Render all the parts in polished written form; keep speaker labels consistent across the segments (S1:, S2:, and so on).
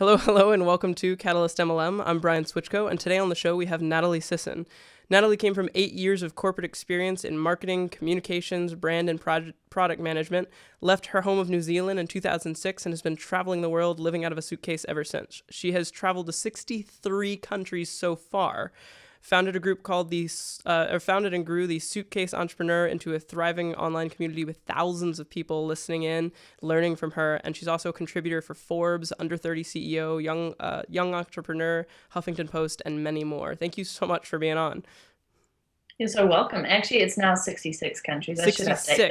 S1: Hello, and welcome to CatalystMLM. I'm Brian Switchko, and today on the show we have Natalie Sisson. Natalie came from 8 years of corporate experience in marketing, communications, brand, and product management, left her home of New Zealand in 2006, and has been traveling the world living out of a suitcase ever since. She has traveled to 63 countries so far, founded a group called founded and grew the Suitcase Entrepreneur into a thriving online community with thousands of people listening in, learning from her. And she's also a contributor for Forbes, Under 30 CEO, Young Entrepreneur, Huffington Post, and many more. Thank you so much for being on.
S2: You're so welcome. Actually, it's now 66 countries. I should update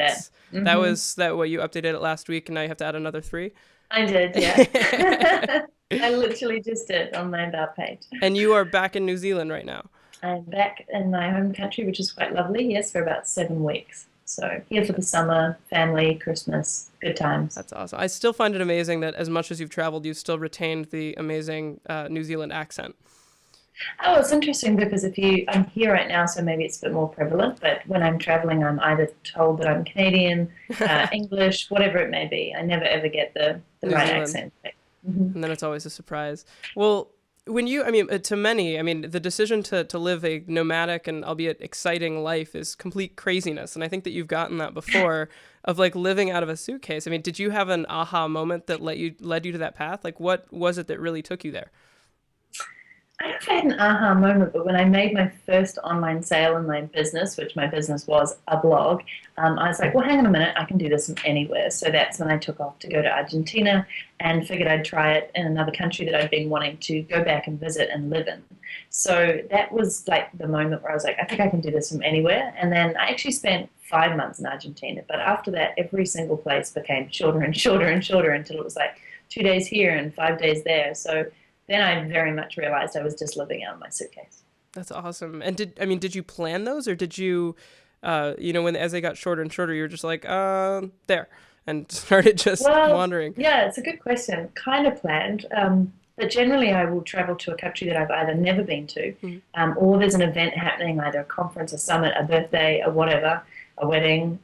S2: that.
S1: That what you updated it last week, and now you have to add another 3?
S2: I did, yeah. I literally just did on my About page.
S1: And you are back in New Zealand right now.
S2: I'm back in my home country, which is quite lovely, yes, for about 7 weeks. So here for the summer, family, Christmas, good times.
S1: That's awesome. I still find it amazing that as much as you've traveled, you've still retained the amazing New Zealand accent.
S2: Oh, it's interesting because I'm here right now, so maybe it's a bit more prevalent, but when I'm traveling, I'm either told that I'm Canadian, English, whatever it may be. I never ever get the right accent.
S1: Mm-hmm. And then it's always a surprise. Well, to many, the decision to live a nomadic and albeit exciting life is complete craziness. And I think that you've gotten that before of like living out of a suitcase. I mean, did you have an aha moment that led you to that path? Like, what was it that really took you there?
S2: I don't know if I had an aha moment, but when I made my first online sale in my business, which my business was a blog, I was like, well, hang on a minute, I can do this from anywhere. So that's when I took off to go to Argentina and figured I'd try it in another country that I'd been wanting to go back and visit and live in. So that was like the moment where I was like, I think I can do this from anywhere. And then I actually spent 5 months in Argentina. But after that, every single place became shorter and shorter and shorter until it was like 2 days here and 5 days there. So then I very much realized I was just living out of my suitcase.
S1: That's awesome. And did you plan those, or did you, as they got shorter and shorter, you were just like, there, and started just wandering?
S2: Yeah, it's a good question. Kind of planned. But generally I will travel to a country that I've either never been to, or there's an event happening, either a conference, a summit, a birthday, a whatever, a wedding,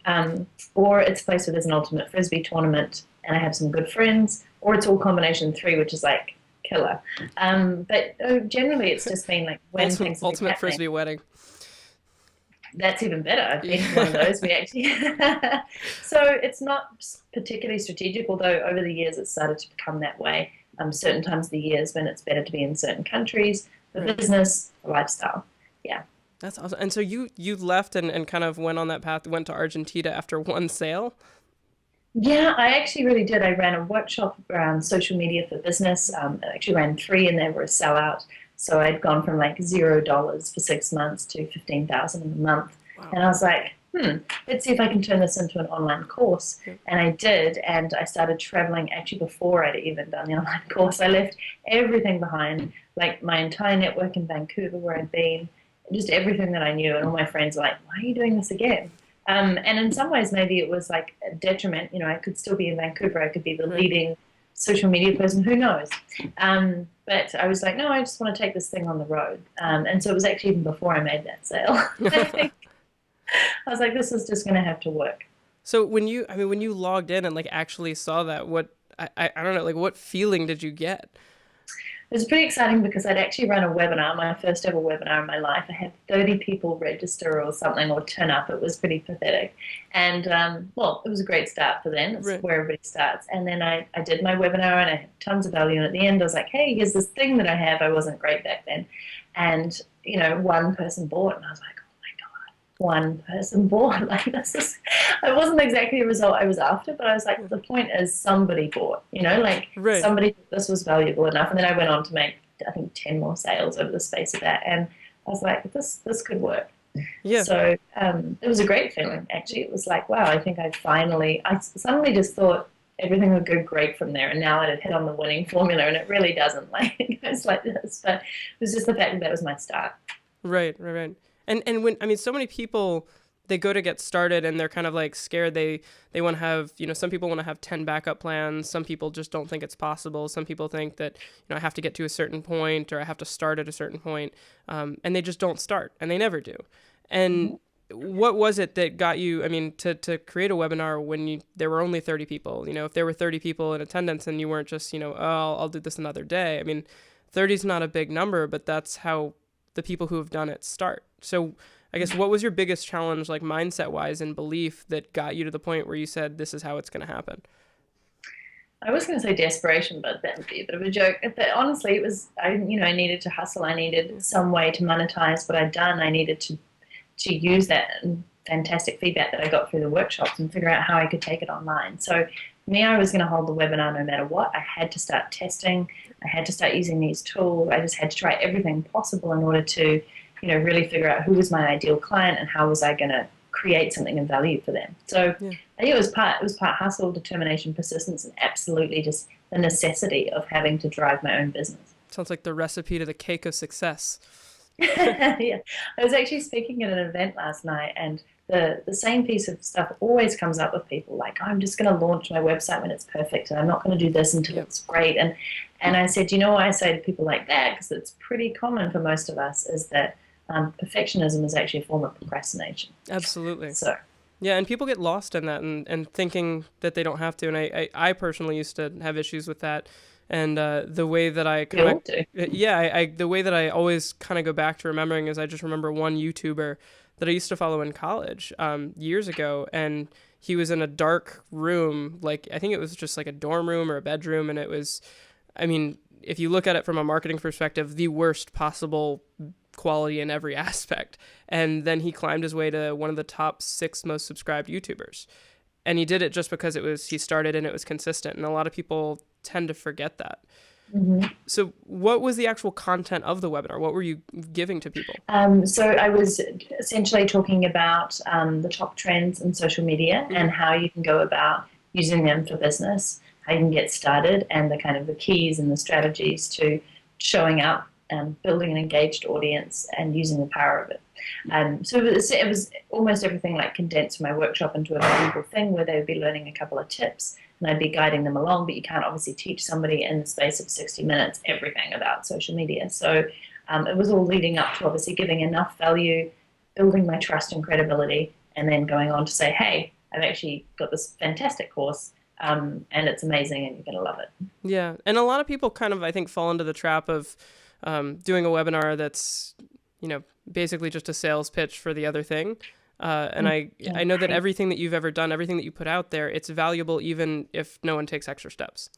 S2: or it's a place where there's an ultimate frisbee tournament and I have some good friends, or it's all combination 3, which is like killer. But generally it's just been like when things
S1: ultimate frisbee wedding.
S2: That's even better. I've been to one of those. We actually so it's not particularly strategic, although over the years it's started to become that way. Certain times of the years when it's better to be in certain countries for business, for lifestyle. Yeah.
S1: That's awesome. And so you left and kind of went on that path, went to Argentina after one sale?
S2: Yeah, I actually really did. I ran a workshop around social media for business. I actually ran 3 and they were a sellout. So I'd gone from like $0 for 6 months to $15,000 in a month. Wow. And I was like, let's see if I can turn this into an online course. Yeah. And I did. And I started traveling actually before I'd even done the online course. I left everything behind, like my entire network in Vancouver where I'd been, just everything that I knew. And all my friends were like, why are you doing this again? And in some ways, maybe it was like a detriment. You know, I could still be in Vancouver. I could be the leading social media person. Who knows? But I was like, no, I just want to take this thing on the road. And so it was actually even before I made that sale. I was like, this is just going to have to work.
S1: So when you logged in and like actually saw that, I don't know, like what feeling did you get?
S2: It was pretty exciting because I'd actually run a webinar, my first ever webinar in my life. I had 30 people register or something or turn up. It was pretty pathetic. And, it was a great start for them. It's where everybody starts. And then I did my webinar and I had tons of value. And at the end, I was like, hey, here's this thing that I have. I wasn't great back then. And, one person bought and I was like, one person bought. Like this is, it wasn't exactly the result I was after, but I was like, the point is somebody bought, somebody thought this was valuable enough. And then I went on to make, I think, 10 more sales over the space of that. And I was like, this could work. Yeah. So it was a great feeling, actually. It was like, wow, I think I suddenly just thought everything would go great from there. And now I'd hit on the winning formula and it really doesn't. Like, it's like this, but it was just the fact that was my start.
S1: Right. And when, so many people, they go to get started and they're kind of like scared. They want to have, some people want to have 10 backup plans. Some people just don't think it's possible. Some people think that, I have to get to a certain point or I have to start at a certain point. And they just don't start and they never do. And what was it that got you, I mean, to create a webinar when there were only 30 people? You know, if there were 30 people in attendance and you weren't just, you know, oh, I'll do this another day. I mean, 30 is not a big number, but that's how the people who have done it start. So I guess what was your biggest challenge, like mindset wise and belief, that got you to the point where you said, this is how it's going to happen?
S2: I was going to say desperation, but that would be a bit of a joke. But honestly, it was, I needed to hustle. I needed some way to monetize what I'd done. I needed to use that fantastic feedback that I got through the workshops and figure out how I could take it online. So for me, I was going to hold the webinar no matter what. I had to start testing. I had to start using these tools. I just had to try everything possible in order to, really figure out who was my ideal client and how was I going to create something of value for them. So I think it was part hustle, determination, persistence, and absolutely just the necessity of having to drive my own business.
S1: Sounds like the recipe to the cake of success.
S2: Yeah, I was actually speaking at an event last night, and the same piece of stuff always comes up with people, like, oh, I'm just going to launch my website when it's perfect, and I'm not going to do this until it's great. And I said, what I say to people like that, because it's pretty common for most of us, is that perfectionism is actually a form of procrastination.
S1: Absolutely.
S2: So
S1: yeah, and people get lost in that and thinking that they don't have to. And I personally used to have issues with that. And the way that I kind of, the way that I always kind of go back to remembering is I just remember one YouTuber that I used to follow in college years ago, and he was in a dark room, like I think it was just like a dorm room or a bedroom, and it was, I mean, if you look at it from a marketing perspective, the worst possible quality in every aspect. And then he climbed his way to one of the top 6 most subscribed YouTubers. And he did it just because he started and it was consistent. And a lot of people tend to forget that. Mm-hmm. So what was the actual content of the webinar? What were you giving to people?
S2: So I was essentially talking about the top trends in social media and how you can go about using them for business, how you can get started, and the kind of the keys and the strategies to showing up and building an engaged audience and using the power of it. So it was almost everything like condensed from my workshop into a valuable thing where they would be learning a couple of tips and I'd be guiding them along, but you can't obviously teach somebody in the space of 60 minutes everything about social media. So it was all leading up to obviously giving enough value, building my trust and credibility, and then going on to say, hey, I've actually got this fantastic course and it's amazing and you're going to love it.
S1: Yeah. And a lot of people kind of, I think, fall into the trap of doing a webinar that's, basically just a sales pitch for the other thing. And I know that everything that you've ever done, everything that you put out there, it's valuable even if no one takes extra steps.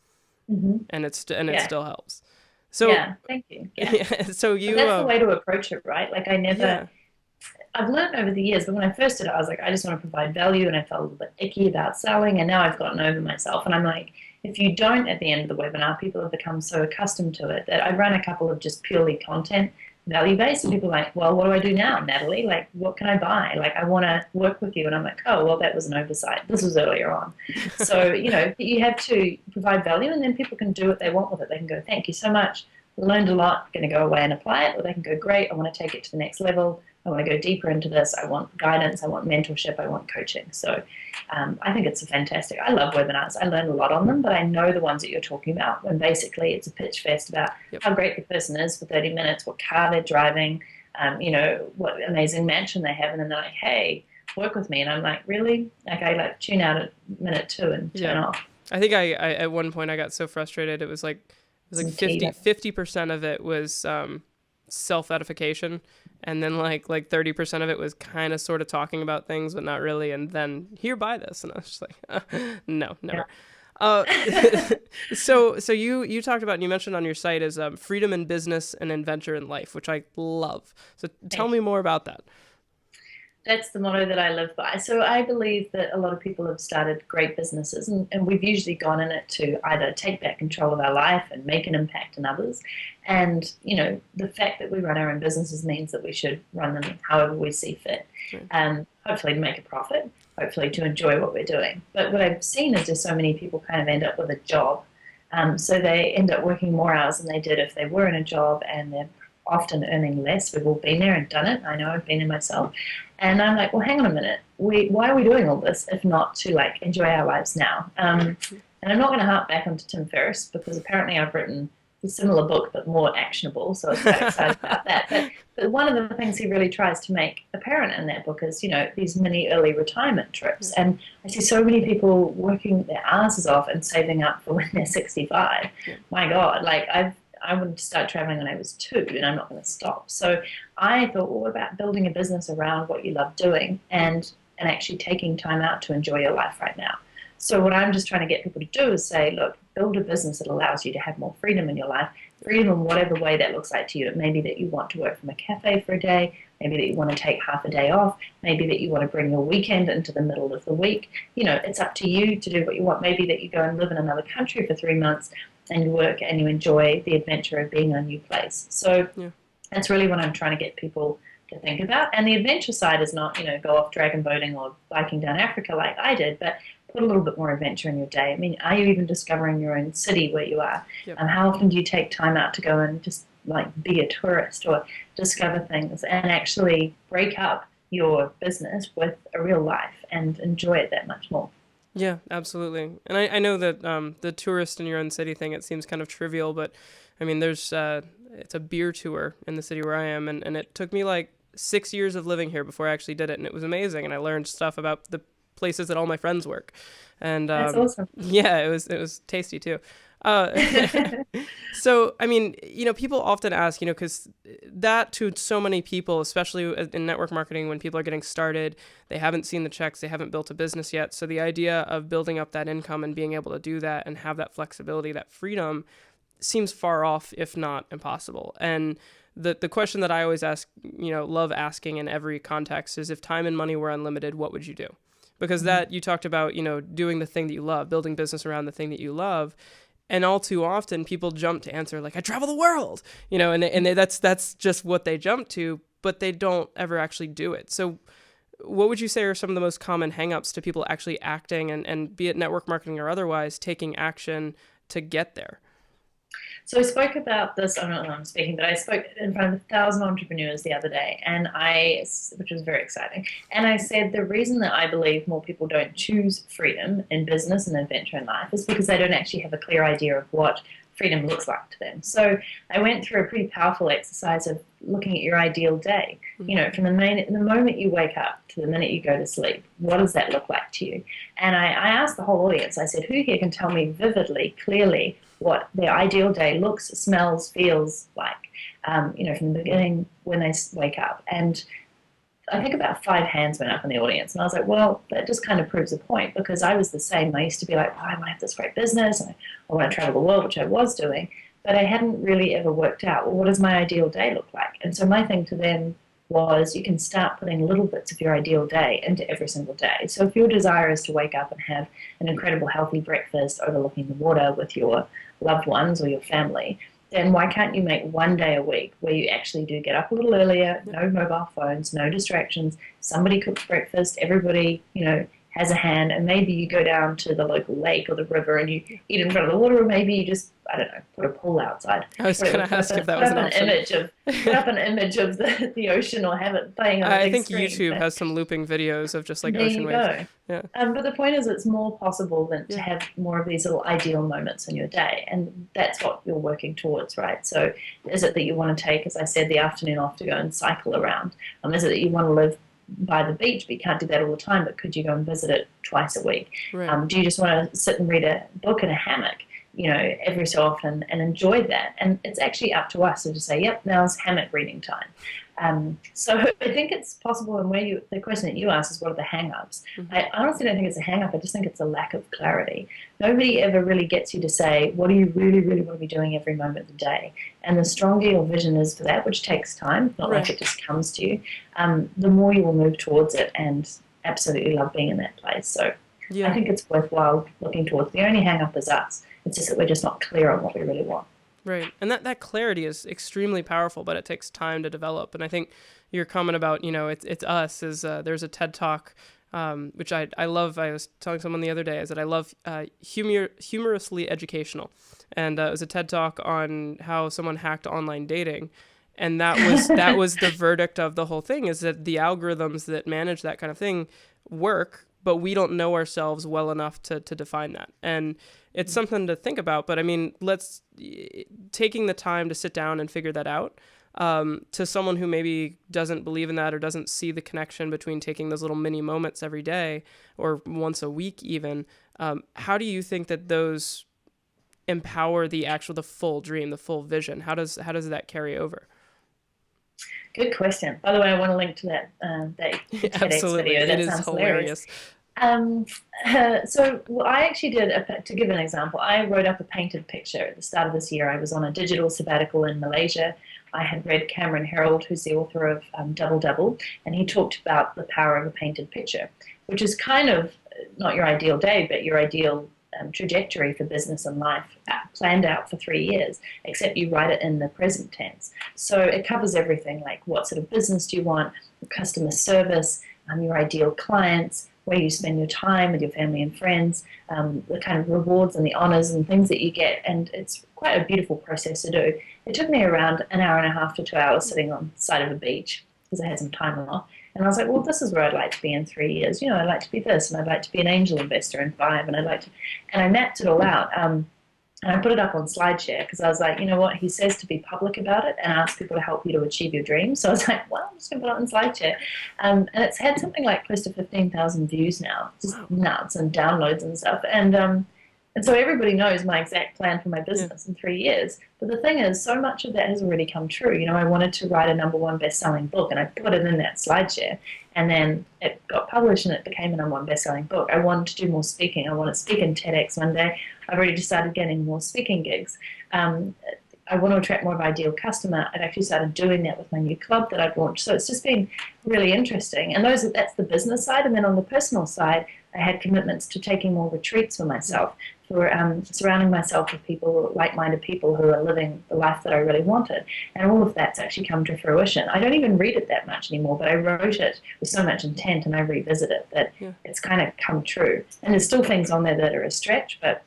S1: Mm-hmm. And it still helps. So
S2: thank you. Yeah.
S1: So
S2: that's the way to approach it, right? Like I've learned over the years, but when I first did it, I was like, I just want to provide value, and I felt a little bit icky about selling, and now I've gotten over myself, and I'm like, if you don't at the end of the webinar, people have become so accustomed to it that I run a couple of just purely content value-based, and people are like, well, what do I do now, Natalie? Like, what can I buy? Like, I want to work with you. And I'm like, oh, well, that was an oversight. This was earlier on. So, you have to provide value, and then people can do what they want with it. They can go, thank you so much. Learned a lot, going to go away and apply it. Or they can go, great, I want to take it to the next level. I want to go deeper into this. I want guidance. I want mentorship. I want coaching. So I think it's fantastic. I love webinars. I learn a lot on them, but I know the ones that you're talking about when basically it's a pitch fest about how great the person is for 30 minutes, what car they're driving, what amazing mansion they have. And then they're like, hey, work with me. And I'm like, really? Like, I tune out at minute 2 and turn off.
S1: I think I at one point I got so frustrated. It was like 50% of it was self-edification, and then like 30% of it was kind of sort of talking about things but not really, and then here, buy this, and I was just like no, never. So you talked about, and you mentioned on your site, is freedom in business and adventure in life, which I love. So tell me more about that.
S2: That's the motto that I live by. So I believe that a lot of people have started great businesses, and we've usually gone in it to either take back control of our life and make an impact in others. And, the fact that we run our own businesses means that we should run them however we see fit. Hopefully to make a profit, hopefully to enjoy what we're doing. But what I've seen is just so many people kind of end up with a job. So they end up working more hours than they did if they were in a job, and they're often earning less. We've all been there and done it. I know I've been there myself. And I'm like, well, hang on a minute. Why are we doing all this if not to enjoy our lives now? And I'm not going to harp back onto Tim Ferriss, because apparently I've written a similar book, but more actionable. So I was quite excited about that. But one of the things he really tries to make apparent in that book is, these mini early retirement trips. And I see so many people working their asses off and saving up for when they're 65. Yeah. My God, I wanted to start traveling when I was 2, and I'm not going to stop. So I thought, well, what about building a business around what you love doing and actually taking time out to enjoy your life right now? So what I'm just trying to get people to do is say, look, build a business that allows you to have more freedom in your life, freedom in whatever way that looks like to you. It may be that you want to work from a cafe for a day, maybe that you want to take half a day off, maybe that you want to bring your weekend into the middle of the week. It's up to you to do what you want. Maybe that you go and live in another country for 3 months and you work and you enjoy the adventure of being in a new place. So that's really what I'm trying to get people to think about. And the adventure side is not, go off dragon boating or biking down Africa like I did, but put a little bit more adventure in your day. I mean, are you even discovering your own city where you are? Yep. How often do you take time out to go and just be a tourist or discover things and actually break up your business with a real life and enjoy it that much more?
S1: Yeah, absolutely. And I know that the tourist in your own city thing, it seems kind of trivial, but I mean, there's it's a beer tour in the city where I am, and it took me 6 years of living here before I actually did it, and it was amazing, and I learned stuff about the places that all my friends work. And
S2: that's awesome.
S1: Yeah, it was tasty too. So, I mean, people often ask, because that to so many people, especially in network marketing, when people are getting started, they haven't seen the checks, they haven't built a business yet. So the idea of building up that income and being able to do that and have that flexibility, that freedom seems far off, if not impossible. And the question that I always ask, love asking in every context is, if time and money were unlimited, what would you do? Because that you talked about, doing the thing that you love, building business around the thing that you love. And all too often people jump to answer I travel the world, and that's just what they jump to, but they don't ever actually do it. So what would you say are some of the most common hangups to people actually acting and be it network marketing or otherwise, taking action to get there?
S2: So I spoke about this, I don't know who I'm speaking, but I spoke in front of 1,000 entrepreneurs the other day, which was very exciting. And I said the reason that I believe more people don't choose freedom in business and adventure in life is because they don't actually have a clear idea of what freedom looks like to them. So I went through a pretty powerful exercise of looking at your ideal day. From the moment you wake up to the minute you go to sleep, what does that look like to you? And I asked the whole audience, I said, who here can tell me vividly, clearly, what their ideal day looks, smells, feels like, from the beginning when they wake up? And I think about 5 hands went up in the audience, and I was like, well, that just kind of proves a point, because I was the same. I used to be like, I want to have this great business, and I want to travel the world, which I was doing, but I hadn't really ever worked out, well, what does my ideal day look like? And so my thing to them was, you can start putting little bits of your ideal day into every single day. So if your desire is to wake up and have an incredible healthy breakfast overlooking the water with your loved ones or your family, then why can't you make one day a week where you actually do get up a little earlier, no mobile phones, no distractions, somebody cooks breakfast, everybody, has a hand, and maybe you go down to the local lake or the river and you eat in front of the water, or maybe you just, I don't know, put a pool outside.
S1: I was going to ask if that was an option.
S2: Put up an image of the ocean, or have it playing on a big screen.
S1: I think YouTube has some looping videos of just ocean waves.
S2: Yeah. But the point is, it's more possible than to have more of these little ideal moments in your day, and that's what you're working towards, right? So is it that you want to take, as I said, the afternoon off to go and cycle around? Is it that you want to live by the beach, but you can't do that all the time, but could you go and visit it twice a week? Right. Do you just want to sit and read a book in a hammock, every so often, and enjoy that? And it's actually up to us to just say, yep, now's hammock reading time. So I think it's possible, and the question that you asked is, what are the hang-ups? Mm-hmm. I honestly don't think it's a hang-up. I just think it's a lack of clarity. Nobody ever really gets you to say, what do you really, really want to be doing every moment of the day? And the stronger your vision is for that, which takes time, not like it just comes to you, the more you will move towards it and absolutely love being in that place. So I think it's worthwhile looking towards. The only hang-up is us. It's just that we're just not clear on what we really want.
S1: Right. And that clarity is extremely powerful, but it takes time to develop. And I think your comment about, it's us is there's a TED Talk, which I love. I was telling someone the other day is that I love humorously educational. And it was a TED Talk on how someone hacked online dating. And that was the verdict of the whole thing, is that the algorithms that manage that kind of thing work, but we don't know ourselves well enough to define that. And it's something to think about. But I mean, taking the time to sit down and figure that out, to someone who maybe doesn't believe in that or doesn't see the connection between taking those little mini moments every day or once a week even, how do you think that those empower the full dream, the full vision? How does that carry over?
S2: Good question. By the way, I want to link to that TEDx
S1: Absolutely.
S2: video. That
S1: it is
S2: sounds
S1: hilarious.
S2: So I actually to give an example, I wrote up a painted picture at the start of this year. I was on a digital sabbatical in Malaysia. I had read Cameron Herold, who's the author of Double Double, and he talked about the power of a painted picture, which is kind of not your ideal day, but your ideal trajectory for business and life, planned out for 3 years, except you write it in the present tense. So it covers everything, like what sort of business do you want, customer service, your ideal clients, where you spend your time with your family and friends, the kind of rewards and the honors and things that you get. And it's quite a beautiful process to do. It took me around an hour and a half to 2 hours sitting on the side of a beach because I had some time off. And I was like, well, this is where I'd like to be in 3 years. I'd like to be this, and I'd like to be an angel investor in 5, and and I mapped it all out. And I put it up on SlideShare because I was like, you know what, he says to be public about it and ask people to help you to achieve your dreams. So I was like, well, I'm just going to put it on SlideShare. And it's had something like close to 15,000 views now, just nuts, and downloads and stuff. And so everybody knows my exact plan for my business in 3 years. But the thing is, so much of that has already come true. I wanted to write a #1 best-selling book, and I put it in that SlideShare. And then it got published, and it became a #1 best-selling book. I wanted to do more speaking. I want to speak in TEDx one day. I've already started getting more speaking gigs. I want to attract more of an ideal customer. I've actually started doing that with my new club that I've launched. So it's just been really interesting. And that's the business side. And then on the personal side, I had commitments to taking more retreats for myself, for surrounding myself with people, like-minded people who are living the life that I really wanted. And all of that's actually come to fruition. I don't even read it that much anymore, but I wrote it with so much intent, and I revisit it that it's kind of come true. And there's still things on there that are a stretch, but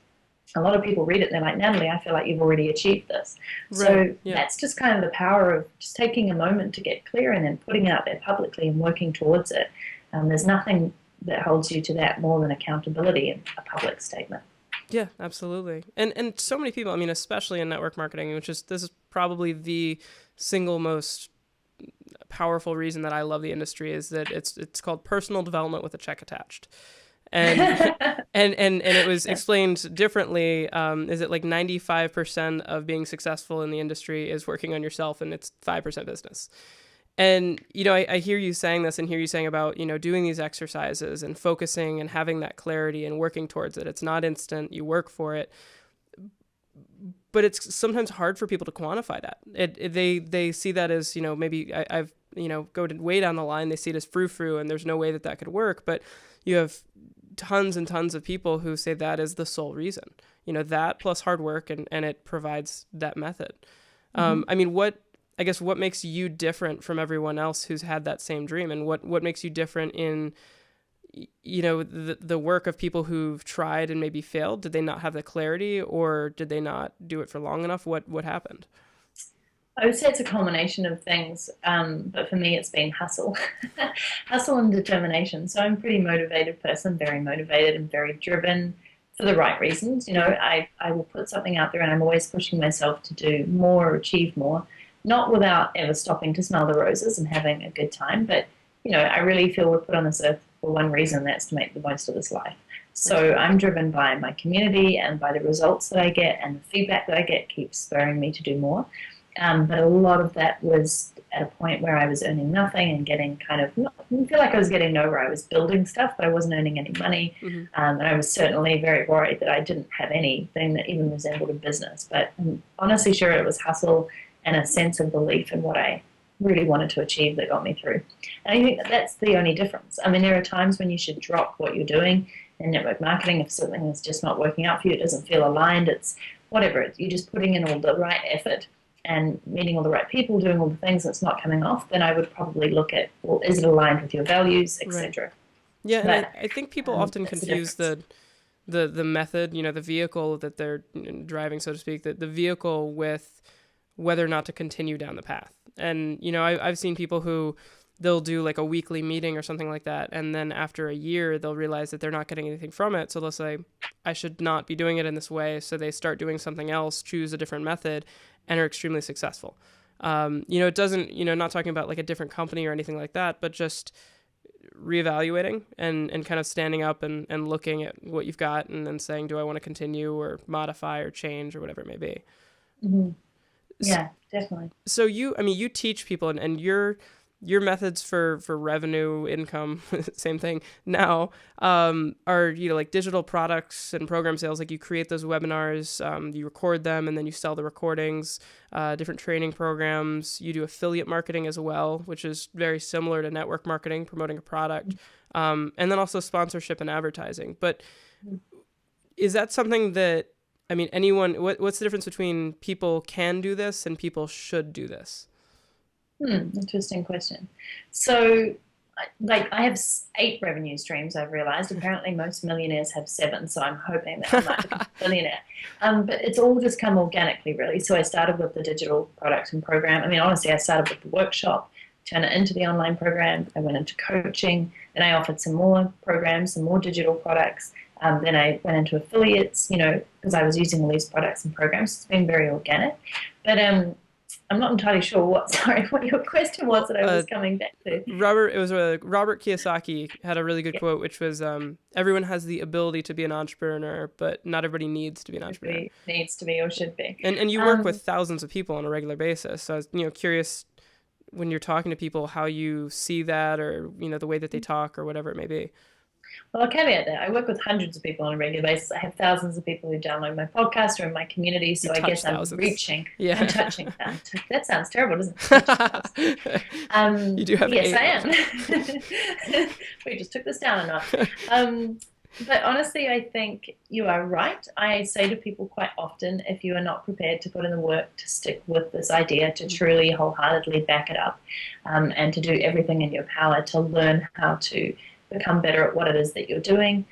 S2: a lot of people read it and they're like, Natalie, I feel like you've already achieved this. Right. So that's just kind of the power of just taking a moment to get clear and then putting it out there publicly and working towards it. There's nothing that holds you to that more than accountability and a public statement.
S1: Yeah, absolutely. And so many people, I mean, especially in network marketing, this is probably the single most powerful reason that I love the industry, is that it's called personal development with a check attached. And and it was explained differently. Is it like 95% of being successful in the industry is working on yourself, and it's 5% business. And, I hear you saying this, and hear you saying about, doing these exercises and focusing and having that clarity and working towards it. It's not instant. You work for it. But it's sometimes hard for people to quantify that. They see that as, maybe I've go to way down the line, they see it as frou-frou, and there's no way that could work. But you have tons and tons of people who say that is the sole reason, that plus hard work, and it provides that method. Mm-hmm. I mean, what makes you different from everyone else who's had that same dream, and what makes you different in, the work of people who've tried and maybe failed? Did they not have the clarity, or did they not do it for long enough? What happened?
S2: I would say it's a combination of things, but for me it's been hustle. Hustle and determination. So I'm a pretty motivated person, very motivated and very driven for the right reasons. I will put something out there, and I'm always pushing myself to do more or achieve more, not without ever stopping to smell the roses and having a good time. But, I really feel we're put on this earth for one reason, that's to make the most of this life. So I'm driven by my community and by the results that I get, and the feedback that I get keeps spurring me to do more. But a lot of that was at a point where I was earning nothing and getting I feel like I was getting nowhere. I was building stuff, but I wasn't earning any money. Mm-hmm. And I was certainly very worried that I didn't have anything that even resembled a business. But I'm honestly sure it was hustle and a sense of belief in what I really wanted to achieve that got me through. And I think that's the only difference. I mean, there are times when you should drop what you're doing in network marketing if something is just not working out for you, it doesn't feel aligned, it's whatever. You're just putting in all the right effort and meeting all the right people, doing all the things that's not coming off, then I would probably look at, well, is it aligned with your values, etc. Right.
S1: Yeah, but, and I think people often confuse the method, the vehicle that they're driving, so to speak, the vehicle with whether or not to continue down the path. And, I've seen people who they'll do like a weekly meeting or something like that. And then after a year, they'll realize that they're not getting anything from it. So they'll say, I should not be doing it in this way. So they start doing something else, choose a different method, and are extremely successful. It doesn't, not talking about like a different company or anything like that, but just reevaluating and kind of standing up and looking at what you've got and then saying, do I want to continue or modify or change or whatever it may be.
S2: Mm-hmm. Yeah, definitely.
S1: So you teach people and your methods for revenue, income, same thing now, are, like digital products and program sales. Like you create those webinars, you record them, and then you sell the recordings, different training programs. You do affiliate marketing as well, which is very similar to network marketing, promoting a product, and then also sponsorship and advertising. But is that something that, anyone, what's the difference between people can do this and people should do this?
S2: Interesting question. So, I have 8 revenue streams, I've realized. Apparently most millionaires have 7, so I'm hoping that I might become a billionaire. But it's all just come organically, really. So I started with the digital product and program. Honestly, I started with the workshop, turned it into the online program. I went into coaching. Then I offered some more programs, some more digital products. Then I went into affiliates, because I was using all these products and programs. It's been very organic. But I'm not entirely sure what your question was that I was coming back to.
S1: Robert Kiyosaki had a really good quote, which was, everyone has the ability to be an entrepreneur, but not everybody needs to be an entrepreneur.
S2: Needs to be or should be.
S1: And you work with thousands of people on a regular basis. So I was, curious when you're talking to people, how you see that, or, the way that they talk or whatever it may be.
S2: Well, I'll caveat that. I work with hundreds of people on a regular basis. I have thousands of people who download my podcast or in my community, so I guess
S1: thousands.
S2: I'm reaching
S1: and
S2: touching. That sounds terrible, doesn't it?
S1: You do have
S2: yes, I am. We just took this down a notch. But honestly, I think you are right. I say to people quite often, if you are not prepared to put in the work to stick with this idea, to truly wholeheartedly back it up, and to do everything in your power to learn how to become better at what it is that you're doing,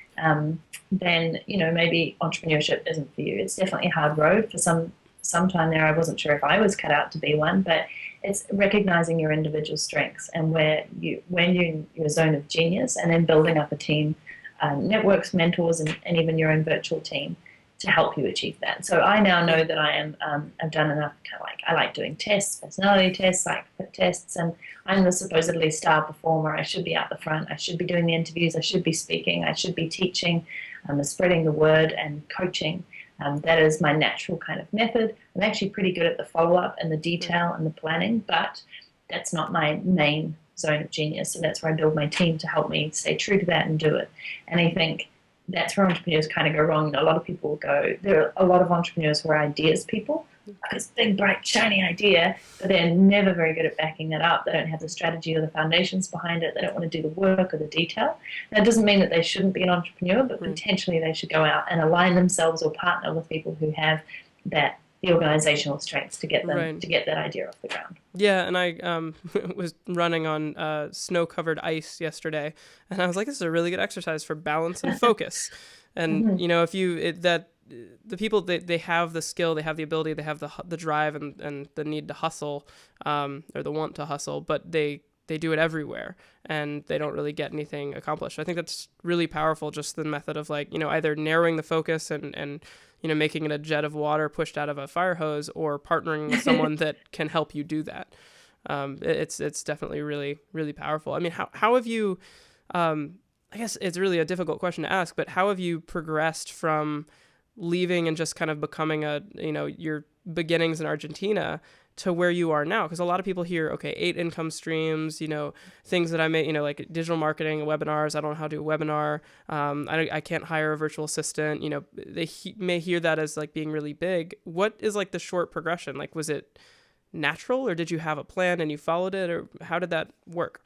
S2: then, maybe entrepreneurship isn't for you. It's definitely a hard road. For some time there, I wasn't sure if I was cut out to be one, but it's recognizing your individual strengths and when you're in your zone of genius, and then building up a team, networks, mentors, and even your own virtual team to help you achieve that. So I now know that I've done enough, I like doing tests, personality tests, fit tests, and I'm the supposedly star performer. I should be out the front. I should be doing the interviews. I should be speaking. I should be teaching, spreading the word and coaching. That is my natural kind of method. I'm actually pretty good at the follow-up and the detail and the planning, but that's not my main zone of genius. So that's where I build my team to help me stay true to that and do it. And I think that's where entrepreneurs kind of go wrong. A lot of people there are a lot of entrepreneurs who are ideas people, like this big, bright, shiny idea, but they're never very good at backing that up. They don't have the strategy or the foundations behind it. They don't want to do the work or the detail. That doesn't mean that they shouldn't be an entrepreneur, but potentially they should go out and align themselves or partner with people who have the organizational strengths to get them to get that idea off the ground.
S1: Yeah, and I was running on snow-covered ice yesterday, and I was like, this is a really good exercise for balance and focus. And if the people they have the skill, they have the ability, they have the drive and the need to hustle, or the want to hustle, but they do it everywhere, and they don't really get anything accomplished. I think that's really powerful, just the method of either narrowing the focus and making it a jet of water pushed out of a fire hose, or partnering with someone that can help you do that. It's definitely really, really powerful. How have you, I guess it's really a difficult question to ask, but how have you progressed from leaving and just kind of becoming your beginnings in Argentina to where you are now? Because a lot of people hear, okay, 8 income streams, things that I may, like digital marketing, webinars. I don't know how to do a webinar. I can't hire a virtual assistant. They may hear that as being really big. What is the short progression? Was it natural, or did you have a plan and you followed it, or how did that work?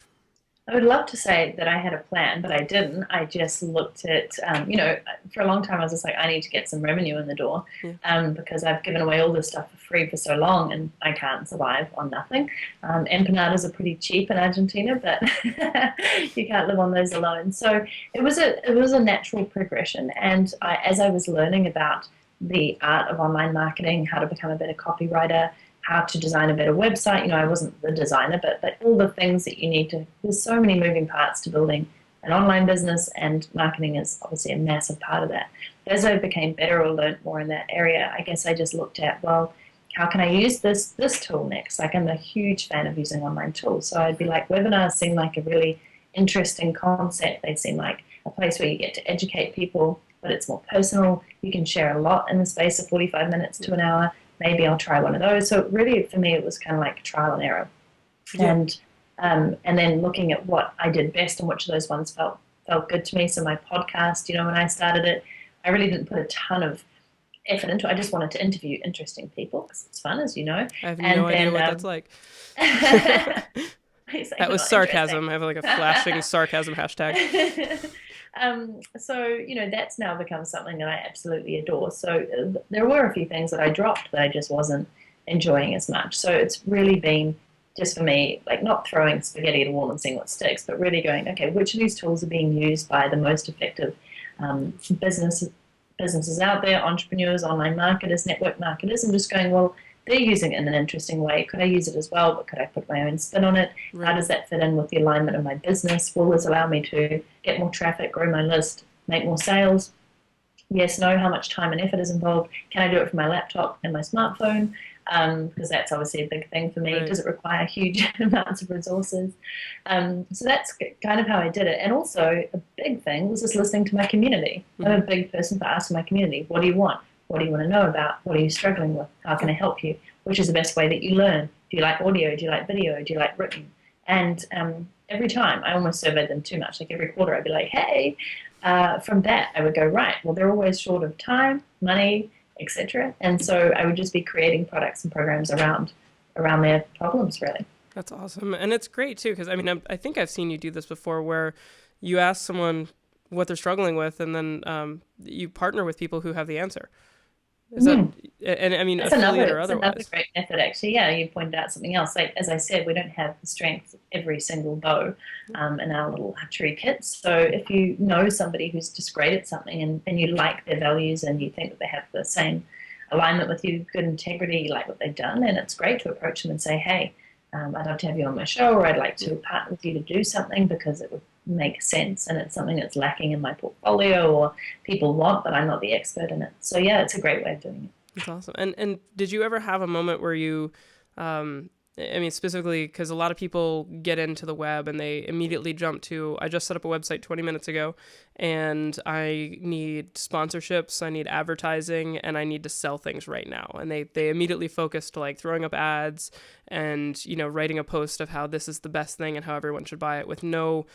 S2: I would love to say that I had a plan, but I didn't. I just looked at, for a long time I was just like, I need to get some revenue in the door, because I've given away all this stuff for free for so long, and I can't survive on nothing. Empanadas are pretty cheap in Argentina, but you can't live on those alone. So it was a natural progression, and as I was learning about the art of online marketing, how to become a better copywriter, how to design a better website. You know, I wasn't the designer, but all the things that you need to, there's so many moving parts to building an online business, and marketing is obviously a massive part of that. As I became better or learned more in that area, I guess I just looked at, well, how can I use this tool next? Like, I'm a huge fan of using online tools. So I'd be like, webinars seem like a really interesting concept. They seem like a place where you get to educate people, but it's more personal. You can share a lot in the space of 45 minutes to an hour. Maybe I'll try one of those. So really, for me, it was kind of like trial and error. Yeah. And then looking at what I did best and which of those ones felt good to me. So my podcast, you know, when I started it, I really didn't put a ton of effort into it. I just wanted to interview interesting people because it's fun, as you know.
S1: I have no idea what that's like. That was sarcasm. I have like a flashing sarcasm hashtag.
S2: So, you know, that's now become something that I absolutely adore. So there were a few things that I dropped that I just wasn't enjoying as much. So it's really been just for me, like not throwing spaghetti at a wall and seeing what sticks, but really going, okay, which of these tools are being used by the most effective businesses out there, entrepreneurs, online marketers, network marketers, and just going, well, they're using it in an interesting way. Could I use it as well? But could I put my own spin on it? Right. How does that fit in with the alignment of my business? Will this allow me to get more traffic, grow my list, make more sales? Yes, no, how much time and effort is involved? Can I do it from my laptop and my smartphone? Because that's obviously a big thing for me. Right. Does it require huge amounts of resources? So that's kind of how I did it. And also a big thing was just listening to my community. Mm-hmm. I'm a big person for asking my community, what do you want? What do you want to know about? What are you struggling with? How can I help you? Which is the best way that you learn? Do you like audio? Do you like video? Do you like written? And every time, I almost surveyed them too much. Like every quarter, I'd be like, hey, from that, I would go, right, well, they're always short of time, money, etc. And so I would just be creating products and programs around their problems, really.
S1: That's awesome. And it's great, too, because, I mean, I think I've seen you do this before where you ask someone what they're struggling with, and then you partner with people who have the answer. Is that, and I mean, affiliate or otherwise.
S2: That's another great method, actually. Yeah, you pointed out something else. Like, as I said, we don't have the strength of every single bow in our little archery kits. So if you know somebody who's just great at something and you like their values and you think that they have the same alignment with you, good integrity, you like what they've done, then it's great to approach them and say, hey, I'd love to have you on my show, or I'd like to partner with you to do something because it would make sense and it's something that's lacking in my portfolio or people want, but I'm not the expert in it. So yeah, it's a great way of doing it.
S1: That's awesome. And did you ever have a moment where you, I mean, specifically because a lot of people get into the web and they immediately jump to, I just set up a website 20 minutes ago and I need sponsorships, I need advertising, and I need to sell things right now. And they immediately focus to like throwing up ads and, you know, writing a post of how this is the best thing and how everyone should buy it with no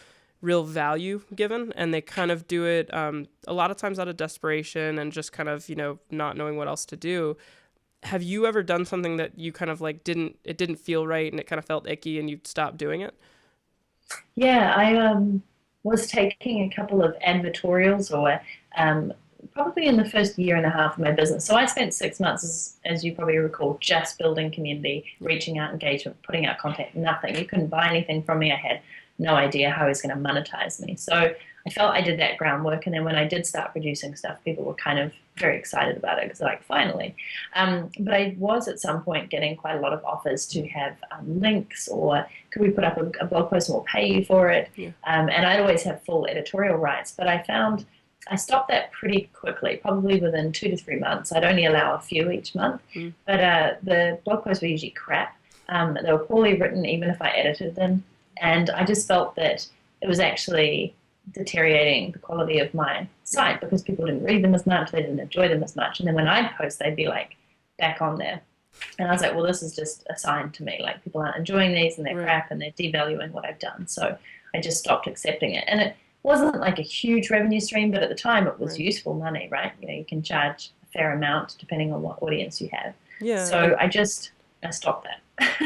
S1: real value given, and they kind of do it a lot of times out of desperation and just kind of, you know, not knowing what else to do. Have you ever done something that you kind of like it didn't feel right and it kind of felt icky and you stopped doing it?
S2: Yeah, I was taking a couple of advertorials or probably in the first year and a half of my business. So I spent 6 months, as you probably recall, just building community, reaching out, engagement, putting out content, nothing. You couldn't buy anything from me. I had no idea how he was going to monetize me. So I felt I did that groundwork. And then when I did start producing stuff, people were kind of very excited about it because like, finally. But I was at some point getting quite a lot of offers to have links, or could we put up a blog post and we'll pay you for it? Yeah. And I'd always have full editorial rights. But I found I stopped that pretty quickly, probably within 2 to 3 months. I'd only allow a few each month. But the blog posts were usually crap. They were poorly written, even if I edited them. And I just felt that it was actually deteriorating the quality of my site because people didn't read them as much, they didn't enjoy them as much. And then when I'd post, they'd be like back on there. And I was like, well, this is just a sign to me. Like, people aren't enjoying these and they're crap and they're devaluing what I've done. So I just stopped accepting it. And it wasn't like a huge revenue stream, but at the time it was useful money, right? You know, you can charge a fair amount depending on what audience you have. Yeah. So I stopped that.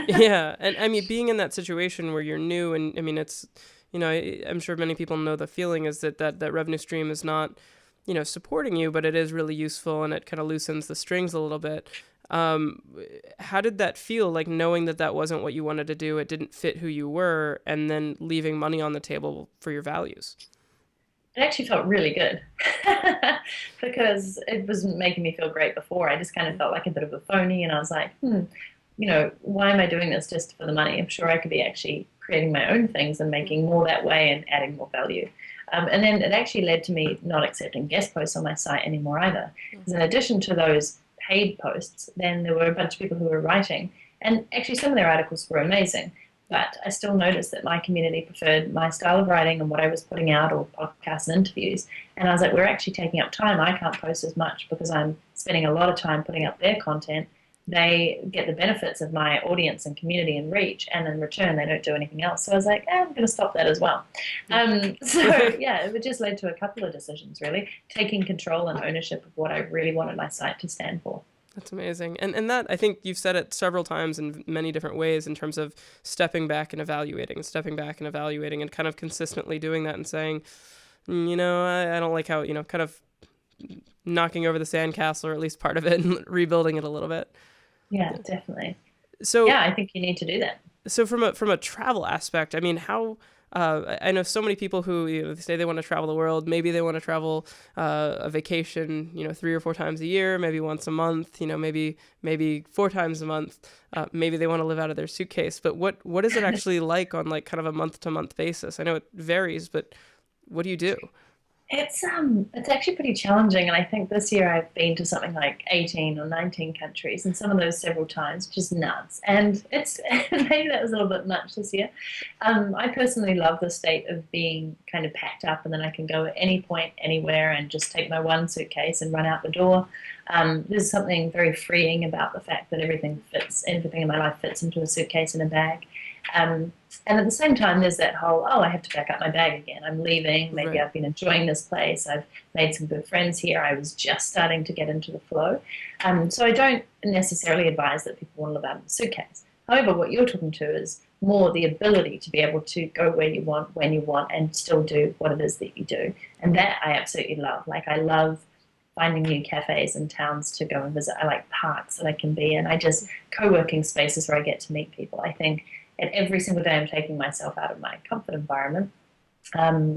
S1: Yeah. And I mean, being in that situation where you're new and I mean, it's, you know, I'm sure many people know the feeling is that revenue stream is not, you know, supporting you, but it is really useful and it kind of loosens the strings a little bit. How did that feel, like knowing that wasn't what you wanted to do, it didn't fit who you were, and then leaving money on the table for your values?
S2: It actually felt really good because it wasn't making me feel great before. I just kind of felt like a bit of a phony, and I was like, why am I doing this just for the money? I'm sure I could be actually creating my own things and making more that way and adding more value. And then it actually led to me not accepting guest posts on my site anymore either. Because in addition to those paid posts, then there were a bunch of people who were writing, and actually some of their articles were amazing. But I still noticed that my community preferred my style of writing and what I was putting out, or podcasts and interviews. And I was like, we're actually taking up time. I can't post as much because I'm spending a lot of time putting up their content. They get the benefits of my audience and community and reach, and in return, they don't do anything else. So I was like, I'm going to stop that as well. It just led to a couple of decisions, really, taking control and ownership of what I really wanted my site to stand for.
S1: That's amazing. And that, I think you've said it several times in many different ways in terms of stepping back and evaluating and kind of consistently doing that and saying, I don't like how, kind of knocking over the sandcastle, or at least part of it, and rebuilding it a little bit.
S2: Yeah, definitely.
S1: So
S2: yeah, I think you need to do that.
S1: So from a travel aspect, I mean, how I know so many people who they say they want to travel the world. Maybe they want to travel a vacation, 3 or 4 times a year, maybe once a month, maybe 4 times a month. Maybe they want to live out of their suitcase. But what is it actually like on like kind of a month to month basis? I know it varies, but what do you do?
S2: It's actually pretty challenging, and I think this year I've been to something like 18 or 19 countries, and some of those several times, which is nuts. And it's maybe that was a little bit much this year. I personally love the state of being kind of packed up, and then I can go at any point, anywhere, and just take my one suitcase and run out the door. There's something very freeing about the fact that everything in my life fits into a suitcase and a bag. And at the same time, there's that whole, I have to pack up my bag again. I'm leaving. Maybe I've been enjoying this place. I've made some good friends here. I was just starting to get into the flow. So I don't necessarily advise that people want to live out of a suitcase. However, what you're talking to is more the ability to be able to go where you want, when you want, and still do what it is that you do. And that I absolutely love. Like, I love finding new cafes and towns to go and visit. I like parks that I can be in. Co-working spaces where I get to meet people. I think and every single day I'm taking myself out of my comfort environment,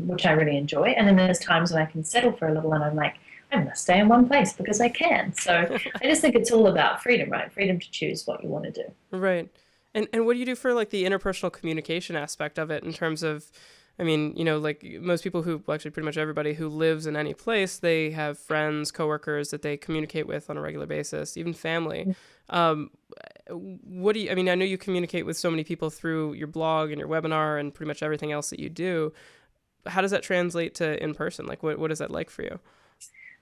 S2: which I really enjoy. And then there's times when I can settle for a little and I'm like, I'm going to stay in one place because I can. So I just think it's all about freedom, right? Freedom to choose what you want to do.
S1: Right. And what do you do for like the interpersonal communication aspect of it in terms of, I mean, like most people actually pretty much everybody who lives in any place, they have friends, coworkers that they communicate with on a regular basis, even family. I know you communicate with so many people through your blog and your webinar and pretty much everything else that you do. How does that translate to in person? Like, what is that like for you?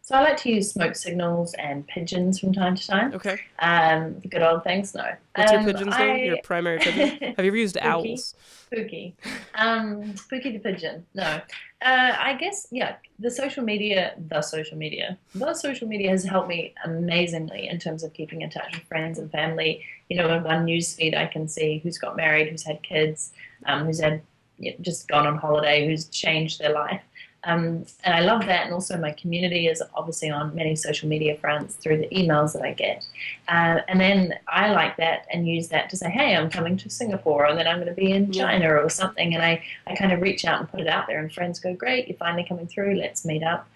S2: So I like to use smoke signals and pigeons from time to time.
S1: Okay.
S2: The good old things, no.
S1: What's your pigeon's name? Your primary pigeon? Have you ever used owls?
S2: Spooky. Spooky the pigeon. No. I guess, the social media has helped me amazingly in terms of keeping in touch with friends and family. In one newsfeed I can see who's got married, who's had kids, who's had just gone on holiday, who's changed their life. And I love that. And also my community is obviously on many social media fronts through the emails that I get. And then I like that and use that to say, hey, I'm coming to Singapore, and then I'm going to be in China or something. And I kind of reach out and put it out there, and friends go, great, you're finally coming through, let's meet up.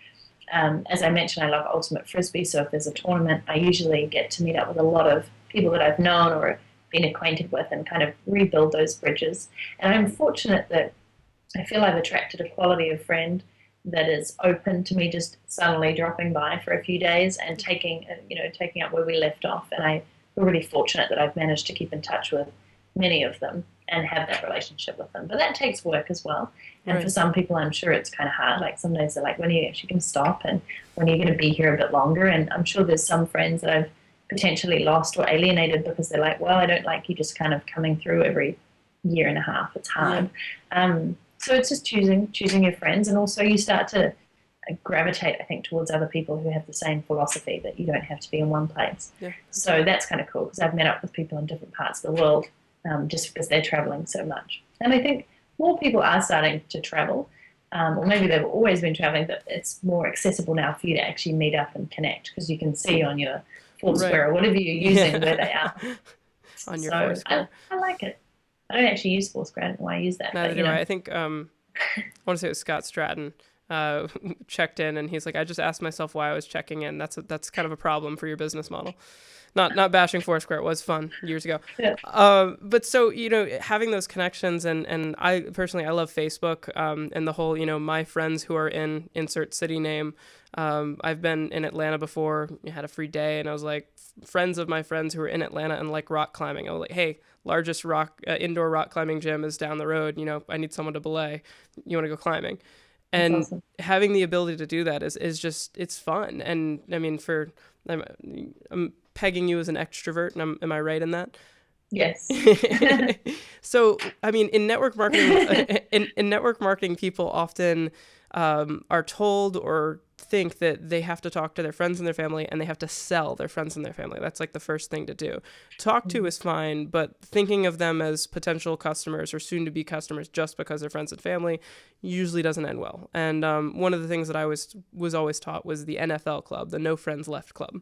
S2: As I mentioned, I love ultimate frisbee. So if there's a tournament, I usually get to meet up with a lot of people that I've known or been acquainted with and kind of rebuild those bridges. And I'm fortunate that I feel I've attracted a quality of friend that is open to me just suddenly dropping by for a few days and taking up where we left off. And I feel really fortunate that I've managed to keep in touch with many of them and have that relationship with them. But that takes work as well. And for some people, I'm sure it's kind of hard. Like some days they're like, when are you actually going to stop? And when are you going to be here a bit longer? And I'm sure there's some friends that I've potentially lost or alienated because they're like, well, I don't like you just kind of coming through every year and a half. It's hard. So it's just choosing your friends, and also you start to gravitate, I think, towards other people who have the same philosophy that you don't have to be in one place. Yeah. So that's kind of cool because I've met up with people in different parts of the world just because they're traveling so much. And I think more people are starting to travel, or maybe they've always been traveling, but it's more accessible now for you to actually meet up and connect because you can see on your Foursquare or whatever you're using where they are.
S1: On your Foursquare.
S2: I like it. I don't actually use Foursquare. I don't know why I use that.
S1: Neither do I. I think, I want to say it was Scott Stratton checked in, and he's like, I just asked myself why I was checking in. That's kind of a problem for your business model. Not bashing Foursquare. It was fun years ago.
S2: Yeah.
S1: But so, having those connections, and I personally, I love Facebook, and the whole, my friends who are in insert city name. I've been in Atlanta before. I had a free day, and I was like, friends of my friends who were in Atlanta and like rock climbing. I was like, hey, largest indoor rock climbing gym is down the road. I need someone to belay. You want to go climbing?
S2: That's
S1: And
S2: awesome.
S1: having the ability to do that is just, it's fun. And I mean, I'm pegging you as an extrovert, and am I right in that?
S2: Yes.
S1: So, I mean, in network marketing, in network marketing, people often are told or think that they have to talk to their friends and their family, and they have to sell their friends and their family. That's like the first thing to do. Talk to is fine, but thinking of them as potential customers or soon to be customers just because they're friends and family usually doesn't end well. And one of the things that I was always taught was the NFL club, the No Friends Left club.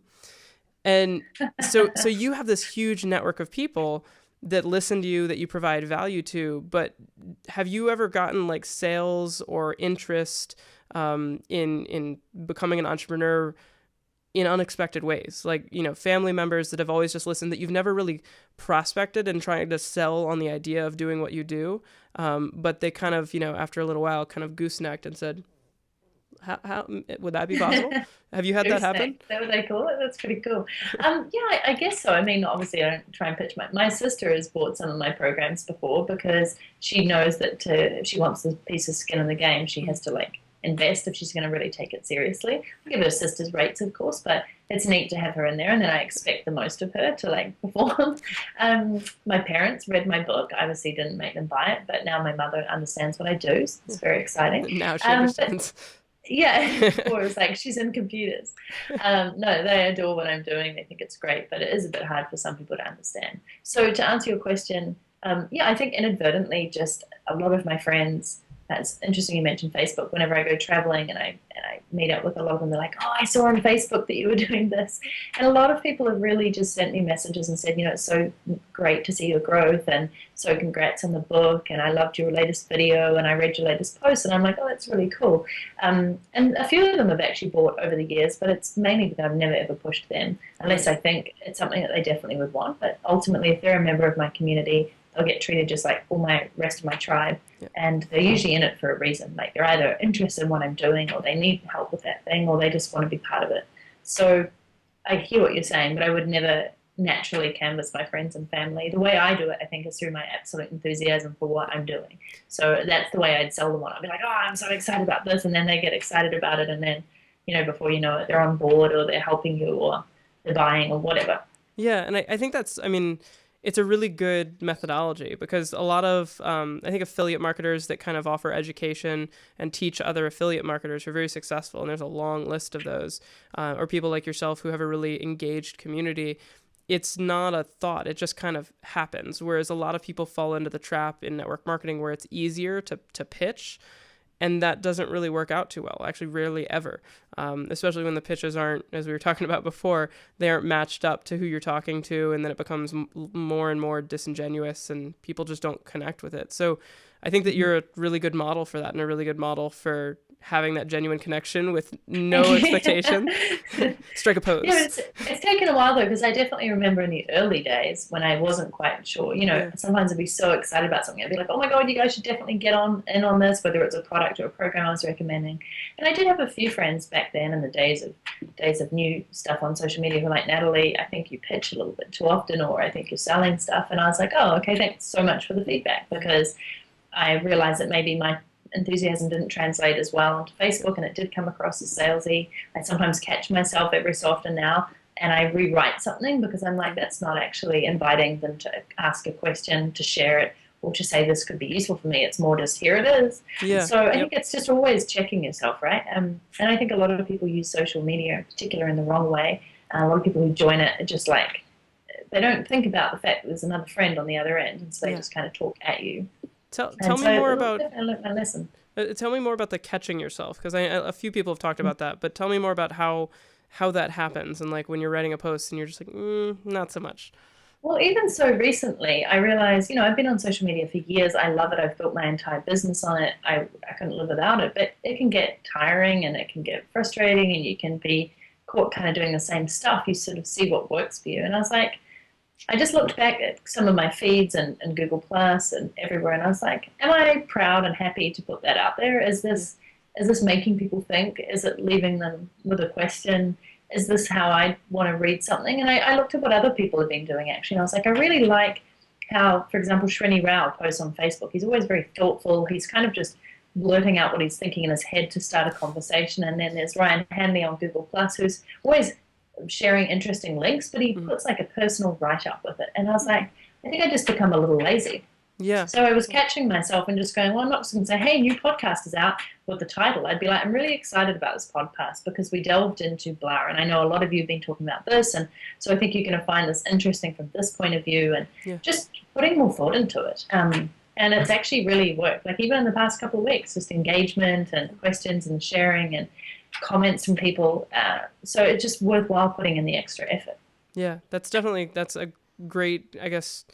S1: And so you have this huge network of people that listen to you, that you provide value to, but have you ever gotten like sales or interest in becoming an entrepreneur in unexpected ways? Like, family members that have always just listened, that you've never really prospected and trying to sell on the idea of doing what you do. But they kind of, after a little while, kind of goosenecked and said, how would that be possible? Have you had that happen?
S2: Is that what they call it? That's pretty cool. Yeah, I guess so. I mean, obviously, I don't try and pitch my sister has bought some of my programs before because she knows that if she wants this piece of skin in the game, she has to like invest if she's going to really take it seriously. I give her sister's rates, of course, but it's neat to have her in there, and then I expect the most of her to like perform. My parents read my book. I obviously didn't make them buy it, but now my mother understands what I do, so it's very exciting.
S1: Now she understands.
S2: Yeah, or it's like she's in computers. No, they adore what I'm doing. They think it's great, but it is a bit hard for some people to understand. So to answer your question, yeah, I think inadvertently, just a lot of my friends. That's interesting. You mentioned Facebook. Whenever I go traveling and I meet up with a lot of them, they're like, "Oh, I saw on Facebook that you were doing this," and a lot of people have really just sent me messages and said, "It's so great to see your growth, and so congrats on the book, and I loved your latest video, and I read your latest post," and I'm like, "Oh, that's really cool." And a few of them have actually bought over the years, but it's mainly because I've never ever pushed them unless I think it's something that they definitely would want. But ultimately, if they're a member of my community, they'll get treated just like all my rest of my tribe. Yeah. And they're usually in it for a reason. Like they're either interested in what I'm doing, or they need help with that thing, or they just want to be part of it. So I hear what you're saying, but I would never naturally canvas my friends and family. The way I do it, I think, is through my absolute enthusiasm for what I'm doing. So that's the way I'd sell them on. I'd be like, "Oh, I'm so excited about this," and then they get excited about it, and then, before you know it, they're on board, or they're helping you, or they're buying, or whatever.
S1: Yeah, and I think that's, I mean, it's a really good methodology, because a lot of, I think, affiliate marketers that kind of offer education and teach other affiliate marketers are very successful. And there's a long list of those, or people like yourself who have a really engaged community. It's not a thought. It just kind of happens. Whereas a lot of people fall into the trap in network marketing where it's easier to pitch. And that doesn't really work out too well, actually rarely ever, especially when the pitches aren't, as we were talking about before, they aren't matched up to who you're talking to, and then it becomes more and more disingenuous, and people just don't connect with it. So I think that you're a really good model for that, and a really good model for having that genuine connection with no expectation. Strike a pose.
S2: Yeah, it's taken a while though, because I definitely remember in the early days when I wasn't quite sure. Sometimes I'd be so excited about something. I'd be like, "Oh my God, you guys should definitely get in on this," whether it's a product or a program I was recommending. And I did have a few friends back then in the days of new stuff on social media who were like, "Natalie, I think you pitch a little bit too often," or "I think you're selling stuff." And I was like, "Oh, okay, thanks so much for the feedback," because I realized that maybe my enthusiasm didn't translate as well onto Facebook, and it did come across as salesy. I sometimes catch myself every so often now, and I rewrite something because I'm like, that's not actually inviting them to ask a question, to share it, or to say this could be useful for me. It's more just, here it is. Yeah. So I think it's just always checking yourself, right? And I think a lot of people use social media in particular in the wrong way. A lot of people who join it are just like, they don't think about the fact that there's another friend on the other end, and so they just kind of talk at you.
S1: Tell me more about.
S2: I learned my lesson.
S1: Tell me more about the catching yourself, because a few people have talked about that. But tell me more about how that happens, and like when you're writing a post and you're just like, not so much.
S2: Well, even so recently, I realized, I've been on social media for years. I love it. I've built my entire business on it. I couldn't live without it. But it can get tiring, and it can get frustrating, and you can be caught kind of doing the same stuff, you sort of see what works for you. And I was like, I just looked back at some of my feeds and Google Plus and everywhere, and I was like, am I proud and happy to put that out there? Is this making people think? Is it leaving them with a question? Is this how I want to read something? And I looked at what other people have been doing, actually, and I was like, I really like how, for example, Srini Rao posts on Facebook. He's always very thoughtful. He's kind of just blurting out what he's thinking in his head to start a conversation. And then there's Ryan Hanley on Google Plus, who's always sharing interesting links, but he puts like a personal write-up with it. And I was like, I think I just become a little lazy.
S1: Yeah.
S2: So I was catching myself and just going, well, I'm not just going to say, hey, new podcast is out with the title. I'd be like, I'm really excited about this podcast because we delved into blah. And I know a lot of you have been talking about this. And so I think you're going to find this interesting from this point of view and just putting more thought into it. And it's actually really worked. Like even in the past couple of weeks, just engagement and questions and sharing and comments from people. So it's just worthwhile putting in the extra effort.
S1: Yeah, that's a great, I guess,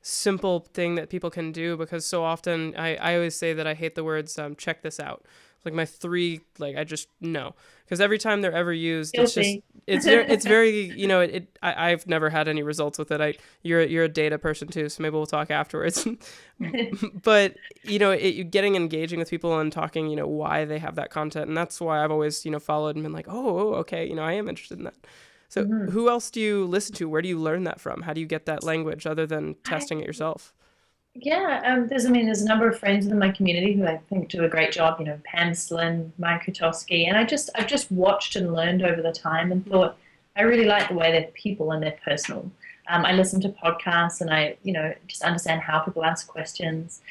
S1: simple thing that people can do, because so often I always say that I hate the words check this out. Like my 3, like I just no, because every time they're ever used, it's very I've never had any results with it. You're a data person too, so maybe we'll talk afterwards. But getting engaging with people and talking why they have that content, and that's why I've always followed and been like, oh okay, I am interested in that. So who else do you listen to? Where do you learn that from? How do you get that language other than testing it yourself?
S2: Yeah, there's a number of friends in my community who I think do a great job. Pam Slin, Mike Kutowski, and I've just watched and learned over the time and thought I really like the way they're people and they're personal. I listen to podcasts and I just understand how people ask questions.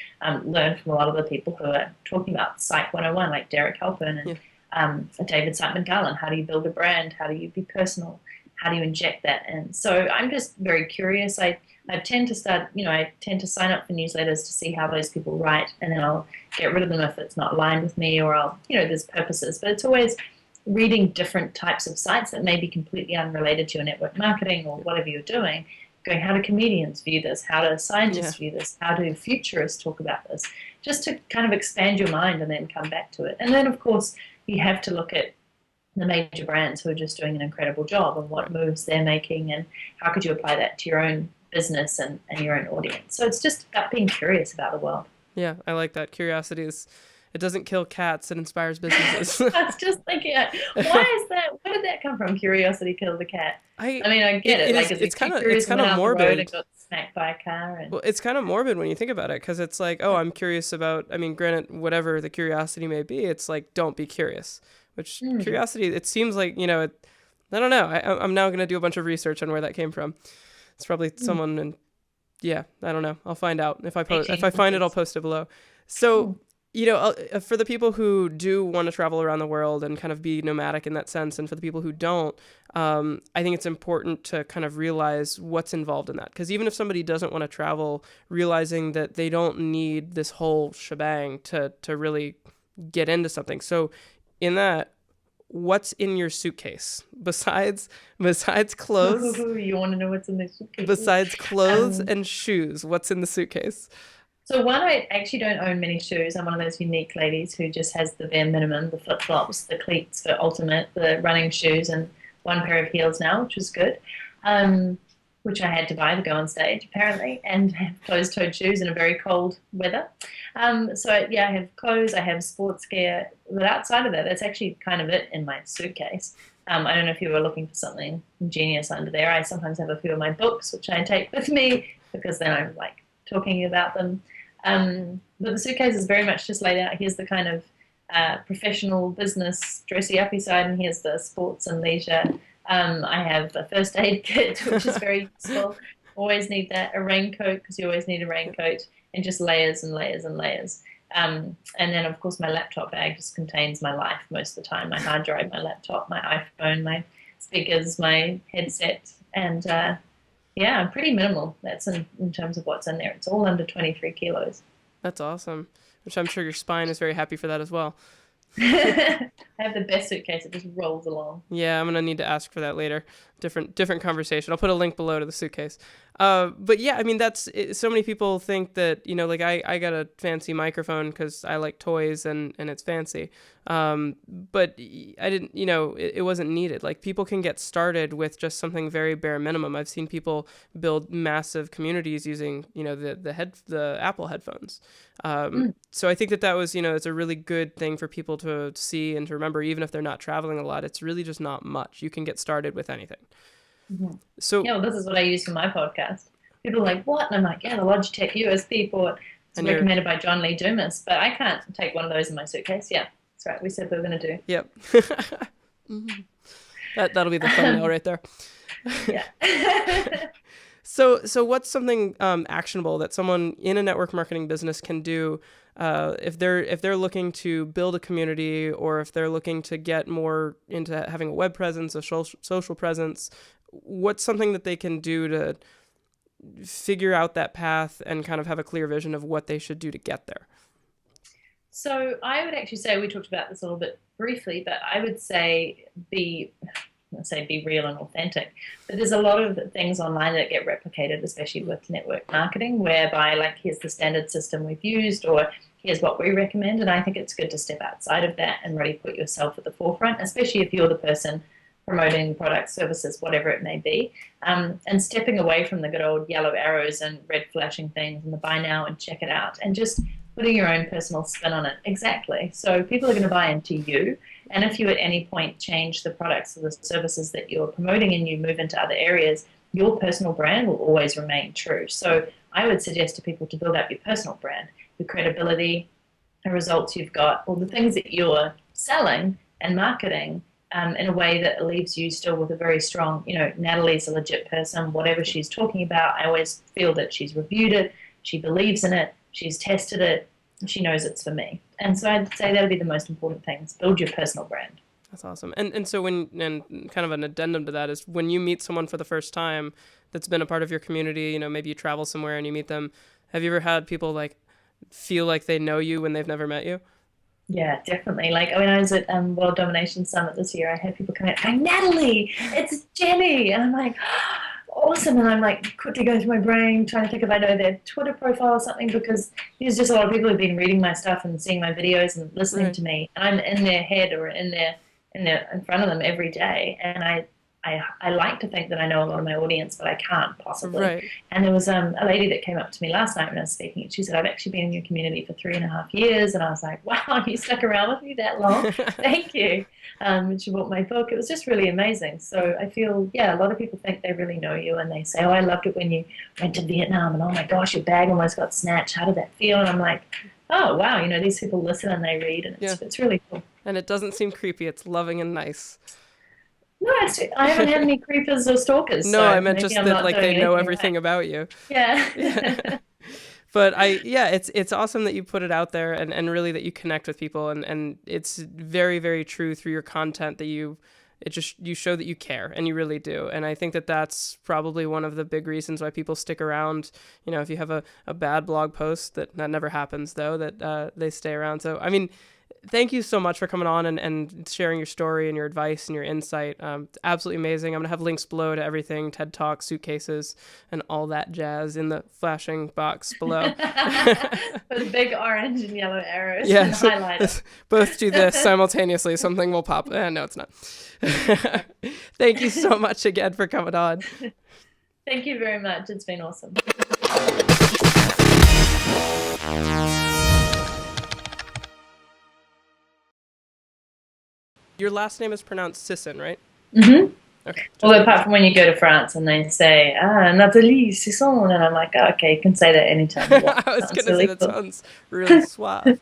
S2: Learn from a lot of the people who are talking about Psych 101, like Derek Halpern and David Siteman Garland. How do you build a brand? How do you be personal? How do you inject that in? So I'm just very curious. I tend to sign up for newsletters to see how those people write, and then I'll get rid of them if it's not aligned with me, or there's purposes. But it's always reading different types of sites that may be completely unrelated to your network marketing or whatever you're doing, going, how do comedians view this? How do scientists view this? How do futurists talk about this? Just to kind of expand your mind and then come back to it. And then, of course, you have to look at the major brands who are just doing an incredible job and what moves they're making and how could you apply that to your own business and your own audience. So it's just about being curious about the world.
S1: Yeah, I like that. Curiosity it doesn't kill cats, it inspires businesses.
S2: I was just thinking, why is that? Where did that come from? Curiosity killed the cat. I get it.
S1: It's kind of morbid.
S2: And got smacked by a car.
S1: Well, it's kind of morbid when you think about it, because it's like, oh, I'm curious about, granted, whatever the curiosity may be, it's like, don't be curious. Which curiosity, it seems like, I don't know. I'm now going to do a bunch of research on where that came from. It's probably someone, and I don't know. I'll find out. If I find it, I'll post it below. So, for the people who do want to travel around the world and kind of be nomadic in that sense, and for the people who don't, I think it's important to kind of realize what's involved in that. Because even if somebody doesn't want to travel, realizing that they don't need this whole shebang to really get into something. So in that, what's in your suitcase besides clothes?
S2: You want to know what's in the suitcase?
S1: Besides clothes and shoes, what's in the suitcase?
S2: So one, I actually don't own many shoes. I'm one of those unique ladies who just has the bare minimum, the flip-flops, the cleats for ultimate, the running shoes, and one pair of heels now, which is good, which I had to buy to go on stage, apparently, and have closed-toed shoes in a very cold weather. I have clothes, I have sports gear, but outside of that, that's actually kind of it in my suitcase. I don't know if you were looking for something ingenious under there. I sometimes have a few of my books, which I take with me, because then I'm like talking about them. But the suitcase is very much just laid out. Here's the kind of professional business dressy-uppy side, and here's the sports and leisure. I have a first aid kit, which is very useful. Always need that. A raincoat, because you always need a raincoat, and just layers and layers and layers. And then, of course, my laptop bag just contains my life most of the time. My hard drive, my laptop, my iPhone, my speakers, my headset. And, I'm pretty minimal. That's in terms of what's in there. It's all under 23 kilos.
S1: That's awesome, which I'm sure your spine is very happy for that as well.
S2: I have the best suitcase. It just rolls along.
S1: Yeah, I'm going to need to ask for that later. Different conversation. I'll put a link below to the suitcase. But yeah, I mean, so many people think that, like I got a fancy microphone because I like toys and it's fancy. But I didn't, it wasn't needed. Like people can get started with just something very bare minimum. I've seen people build massive communities using, the Apple headphones. So I think that was, it's a really good thing for people to see and to remember, even if they're not traveling a lot. It's really just not much. You can get started with anything.
S2: Mm-hmm.
S1: So
S2: yeah, well, this is what I use for my podcast. People are like, what? And I'm like, yeah, the Logitech USB port. It's recommended by John Lee Dumas, but I can't take one of those in my suitcase. Yeah, that's right. We said we were going to do.
S1: Yep. That'll be the thumbnail right there.
S2: Yeah.
S1: So what's something actionable that someone in a network marketing business can do if they're looking to build a community, or if they're looking to get more into having a web presence, a social presence? What's something that they can do to figure out that path and kind of have a clear vision of what they should do to get there?
S2: So I would actually say, we talked about this a little bit briefly, but I would say be real and authentic. But there's a lot of things online that get replicated, especially with network marketing, whereby like, here's the standard system we've used, or here's what we recommend. And I think it's good to step outside of that and really put yourself at the forefront, especially if you're the person promoting products, services, whatever it may be, and stepping away from the good old yellow arrows and red flashing things and the buy now and check it out, and just putting your own personal spin on it. Exactly. So people are going to buy into you. And if you at any point change the products or the services that you're promoting and you move into other areas, your personal brand will always remain true. So I would suggest to people to build up your personal brand, your credibility, the results you've got, or the things that you're selling and marketing in a way that leaves you still with a very strong, Natalie's a legit person. Whatever she's talking about, I always feel that she's reviewed it, she believes in it, she's tested it, and she knows it's for me. And so I'd say that would be the most important things. Build your personal brand.
S1: That's awesome. And so and kind of an addendum to that is, when you meet someone for the first time that's been a part of your community, maybe you travel somewhere and you meet them, have you ever had people like feel like they know you when they've never met you?
S2: Yeah, definitely. Like when I was at World Domination Summit this year, I had people come out saying, Natalie, it's Jenny. And I'm like, awesome. And I'm like quickly going through my brain trying to think if I know their Twitter profile or something, because there's just a lot of people who've been reading my stuff and seeing my videos and listening to me. And I'm in their head or in front of them every day. And I like to think that I know a lot of my audience, but I can't possibly. Right. And there was a lady that came up to me last night when I was speaking, and she said, I've actually been in your community for 3.5 years. And I was like, wow, you stuck around with me that long? Thank you. And she bought my book. It was just really amazing. So I feel, a lot of people think they really know you, and they say, oh, I loved it when you went to Vietnam, and oh my gosh, your bag almost got snatched. How did that feel? And I'm like, oh, wow, these people listen and they read, and it's really cool.
S1: And it doesn't seem creepy. It's loving and nice.
S2: No, I haven't had any creepers or stalkers.
S1: No, so I meant just that like they know everything about you.
S2: Yeah.
S1: But it's awesome that you put it out there, and really that you connect with people, and it's very, very true through your content that you show that you care, and you really do. And I think that that's probably one of the big reasons why people stick around. If you have a bad blog post, that never happens though, that they stay around. So I mean, thank you so much for coming on and sharing your story and your advice and your insight. It's absolutely amazing. I'm going to have links below to everything, TED Talk, suitcases, and all that jazz in the flashing box below.
S2: With big orange and yellow arrows.
S1: Yes.
S2: And highlighter.
S1: Both do this simultaneously. Something will pop. No, it's not. Thank you so much again for coming on.
S2: Thank you very much. It's been awesome.
S1: Your last name is pronounced Sisson, right?
S2: Mm-hmm.
S1: Okay.
S2: Well, apart from when you go to France and they say, Natalie Sisson, and I'm like, oh, okay, you can say that anytime you want.
S1: I was going to say that sounds really suave.